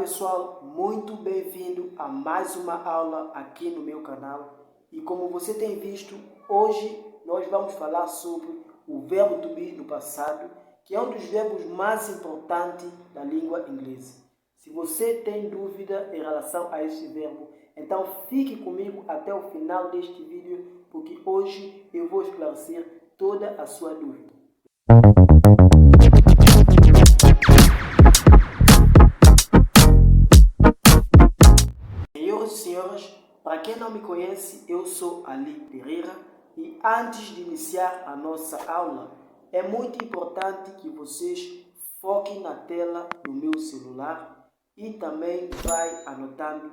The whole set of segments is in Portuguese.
pessoal, muito bem-vindo a mais uma aula aqui no meu canal. E como você tem visto, hoje nós vamos falar sobre o verbo to be no passado, que é um dos verbos mais importantes da língua inglesa. Se você tem dúvida em relação a este verbo, então fique comigo até o final deste vídeo, porque hoje eu vou esclarecer toda a sua dúvida. Senhoras e senhores, para quem não me conhece, eu sou Ali Pereira e antes de iniciar a nossa aula, é muito importante que vocês foquem na tela do meu celular e também vai anotando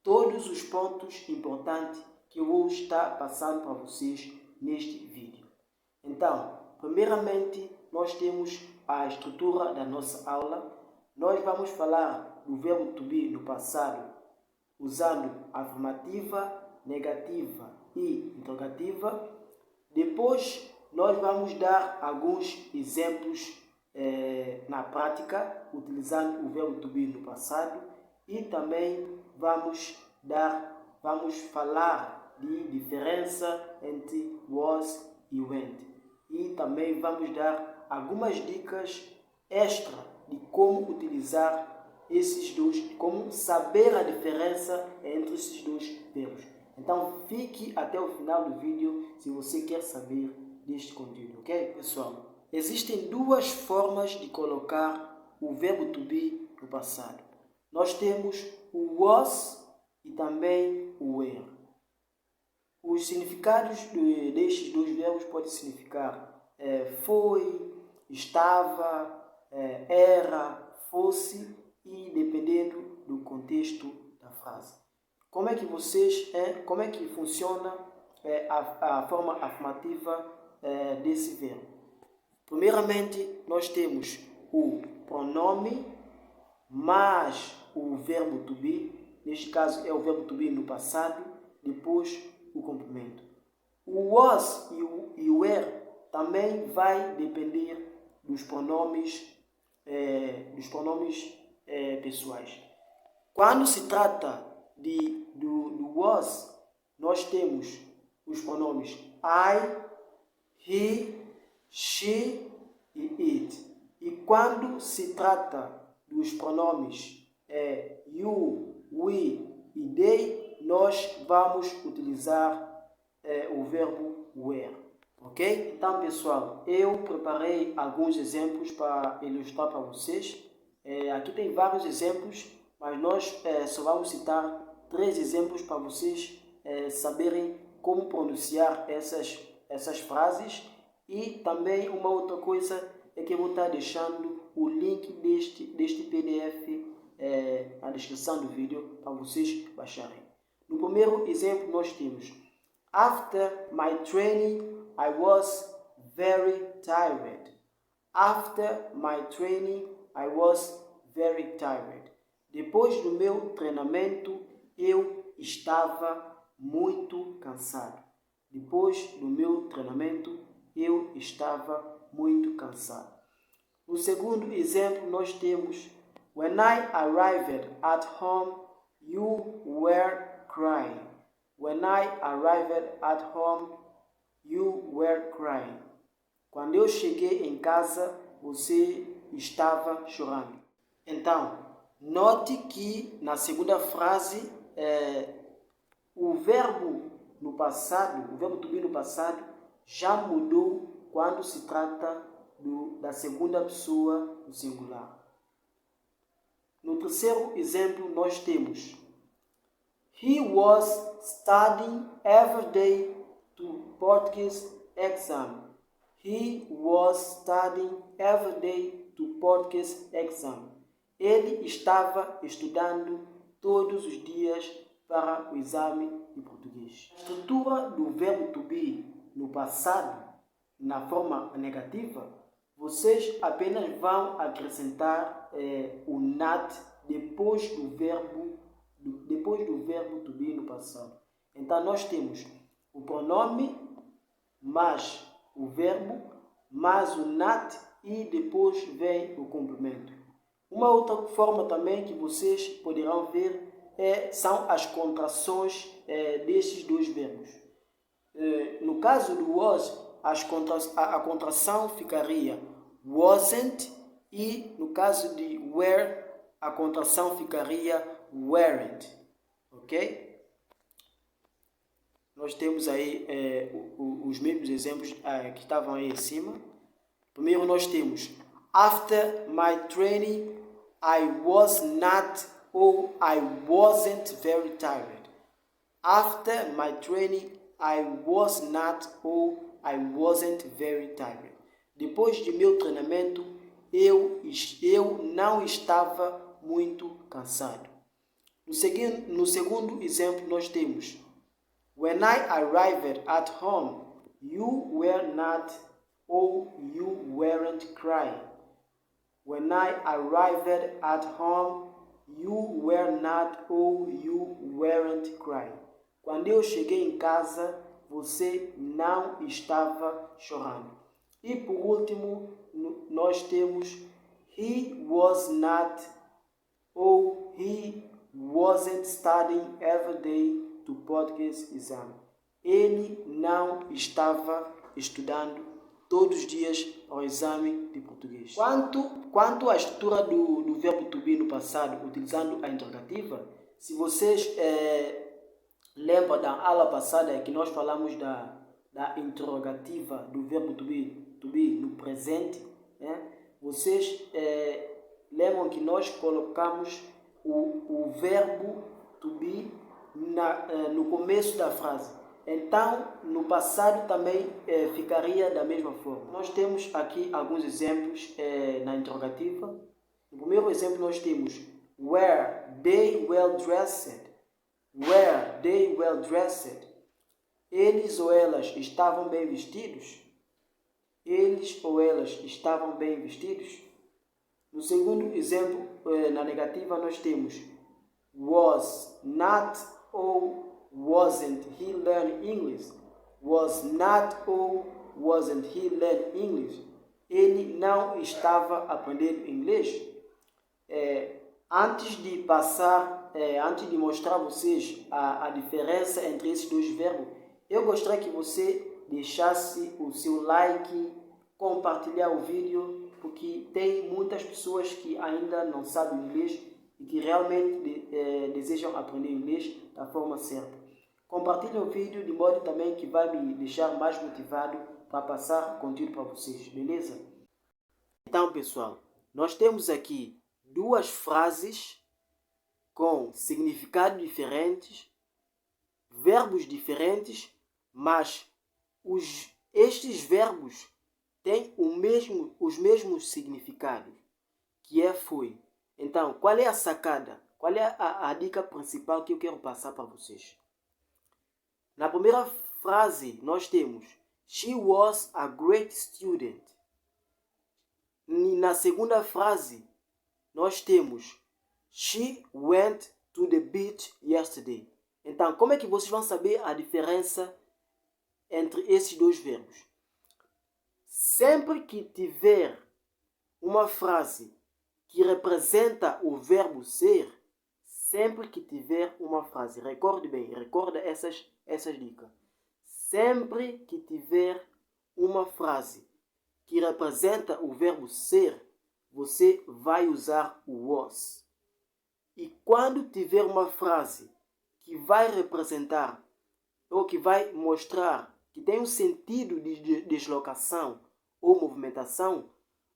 todos os pontos importantes que eu vou estar passando para vocês neste vídeo. Então, primeiramente, nós temos a estrutura da nossa aula. Nós vamos falar do verbo to be no passado, usando afirmativa, negativa e interrogativa. Depois, nós vamos dar alguns exemplos na prática, utilizando o verbo to be no passado. E também vamos falar de diferença entre was e went. E também vamos dar algumas dicas extra de como utilizar esses dois, como saber a diferença entre esses dois verbos. Então fique até o final do vídeo se você quer saber deste conteúdo, ok, pessoal? Existem duas formas de colocar o verbo to be no passado. Nós temos o was e também o were. Os significados destes dois verbos podem significar foi, estava, era, fosse, e dependendo do contexto da frase. Como é que funciona a forma afirmativa desse verbo? Primeiramente, nós temos o pronome mais o verbo to be. Neste caso é o verbo to be no passado, depois o complemento. O was e o were também vai depender dos pronomes pessoais. Quando se trata do was, nós temos os pronomes I, he, she e it. E quando se trata dos pronomes you, we e they, nós vamos utilizar o verbo were. Ok? Então, pessoal, eu preparei alguns exemplos para ilustrar para vocês. Aqui tem vários exemplos, mas nós só vamos citar 3 exemplos para vocês saberem como pronunciar essas frases. E também uma outra coisa é que eu vou estar deixando o link deste PDF na descrição do vídeo para vocês baixarem. No primeiro exemplo nós temos: After my training, I was very tired. After my training, I was very tired. Depois do meu treinamento, eu estava muito cansado. Depois do meu treinamento, eu estava muito cansado. No segundo exemplo, nós temos: When I arrived at home, you were crying. When I arrived at home, you were crying. Quando eu cheguei em casa, você estava chorando. Então, note que na segunda frase, o verbo no passado, o verbo to be no passado, já mudou quando se trata da segunda pessoa do singular. No terceiro exemplo, nós temos: He was studying every day to Portuguese exam. He was studying every day to Portuguese exam. Ele estava estudando todos os dias para o exame de português. A estrutura do verbo to be no passado, na forma negativa, vocês apenas vão acrescentar o not depois do verbo to be no passado. Então nós temos o pronome mais o verbo mais o not e depois vem o complemento. Uma outra forma também que vocês poderão ver são as contrações destes dois verbos. No caso do was, a contração ficaria wasn't, e no caso de were, a contração ficaria weren't. Ok? Nós temos aí os mesmos exemplos que estavam aí em cima. Primeiro nós temos after my training I was not or I wasn't very tired. After my training I was not or I wasn't very tired. Depois de meu treinamento eu não estava muito cansado. No segundo exemplo nós temos when I arrived at home you were not or you weren't crying. When I arrived at home, you were not or you weren't crying. Quando eu cheguei em casa, você não estava chorando. E por último, nós temos he was not or he wasn't studying every day to podcast exam. Ele não estava estudando todos os dias ao exame de português. Quanto à estrutura do verbo to be no passado, utilizando a interrogativa, se vocês lembram da aula passada que nós falamos da interrogativa do verbo to be no presente, vocês lembram que nós colocamos o verbo to be no começo da frase. Então, no passado também ficaria da mesma forma. Nós temos aqui alguns exemplos na interrogativa. No primeiro exemplo nós temos were they well dressed? Were they well dressed? Eles ou elas estavam bem vestidos? Eles ou elas estavam bem vestidos? No segundo exemplo, na negativa, nós temos was not or wasn't he learning English? Was not or wasn't he learning English? Ele não estava aprendendo inglês? Antes de mostrar a vocês a diferença entre esses dois verbos, eu gostaria que você deixasse o seu like, compartilhar o vídeo, porque tem muitas pessoas que ainda não sabem inglês e que realmente desejam aprender inglês da forma certa. Compartilhe o vídeo de modo também que vai me deixar mais motivado para passar conteúdo para vocês, beleza? Então, pessoal, nós temos aqui duas frases com significados diferentes, verbos diferentes, mas estes verbos têm os mesmos significados, que foi. Então, qual é a sacada? Qual é a dica principal que eu quero passar para vocês? Na primeira frase, nós temos she was a great student. E na segunda frase, nós temos she went to the beach yesterday. Então, como é que vocês vão saber a diferença entre esses dois verbos? Sempre que tiver uma frase que representa o verbo ser, sempre que tiver uma frase, recorde bem, recorda essas dicas. Sempre que tiver uma frase que representa o verbo ser, você vai usar o was. E quando tiver uma frase que vai representar ou que vai mostrar que tem um sentido de deslocação ou movimentação,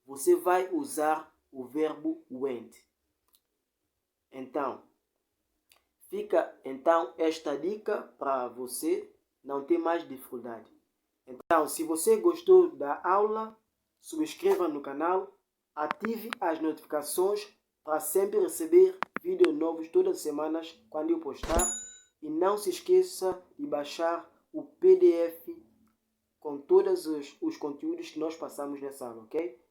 você vai usar o verbo went. Então, fica esta dica para você não ter mais dificuldade. Então, se você gostou da aula, subscreva no canal, ative as notificações para sempre receber vídeos novos todas as semanas quando eu postar. E não se esqueça de baixar o PDF com todos os conteúdos que nós passamos nessa aula, ok?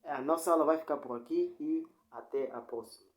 A nossa aula vai ficar por aqui e até a próxima.